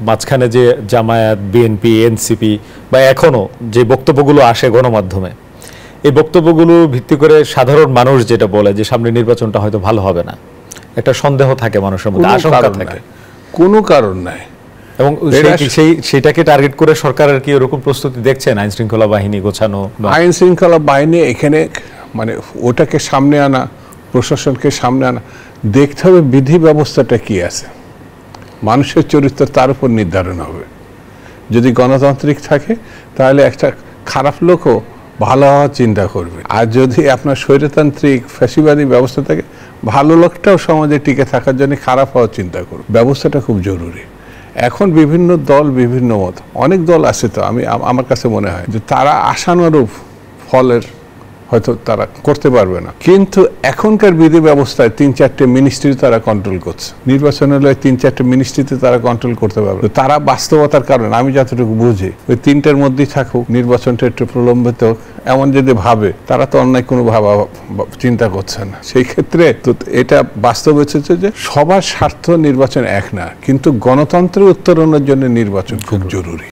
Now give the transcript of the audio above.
মাঝখানে যে Jamaat, BNP, NCP বা এখনো যে বক্তব্যগুলো আসে গণমাধ্যমে, এই বক্তব্যগুলো ভিত্তি করে সাধারণ মানুষ যেটা বলে যে সামনে নির্বাচনটা হয়তো ভালো হবে না, একটা সন্দেহ থাকে মানুষের মধ্যে, আশঙ্কা থাকে। কোনো কারণ নাই। এবং সেটাকে টার্গেট করে সরকারের কি এরকম প্রস্তুতি দেখছেন? আইন শৃঙ্খলা বাহিনী গোছানো, আইন শৃঙ্খলা বাহিনী এখানে মানে ওটাকে সামনে আনা, প্রশাসনকে সামনে আনা, দেখতে হবে বিধি ব্যবস্থাটা কি আছে, মানুষের চরিত্র তার উপর নির্ধারণ হবে। যদি গণতান্ত্রিক থাকে তাহলে একটা খারাপ লোকও ভালো হওয়ার চিন্তা করবে, আর যদি আপনার স্বৈরতান্ত্রিক ফ্যাসিবাদী ব্যবস্থা থাকে, ভালো লোকটাও সমাজে টিকে থাকার জন্য খারাপ হওয়ার চিন্তা করবে। ব্যবস্থাটা খুব জরুরি। এখন বিভিন্ন দল বিভিন্ন মত, অনেক দল আছে, তো আমার কাছে মনে হয় যে তারা আশানুরূপ ফলের হয়তো তারা করতে পারবে না, কিন্তু এখনকার বিধি ব্যবস্থায় ৩-৪টে মিনিস্ট্রি তারা কন্ট্রোল করছে। নির্বাচন হলে ৩-৪টে মিনিস্ট্রিতে তারা কন্ট্রোল করতে পারবে। তারা বাস্তবতার কারণে আমি যতটুকু বুঝি ওই ৩টের মধ্যেই থাকুক, নির্বাচনটা একটু প্রলম্বিত হোক, এমন যদি ভাবে, তারা তো অন্যায় কোনো চিন্তা করছে না। সেই ক্ষেত্রে তো এটা বাস্তব হচ্ছে যে সবার স্বার্থ নির্বাচন এক না, কিন্তু গণতন্ত্রের উত্তরণের জন্য নির্বাচন খুব জরুরি।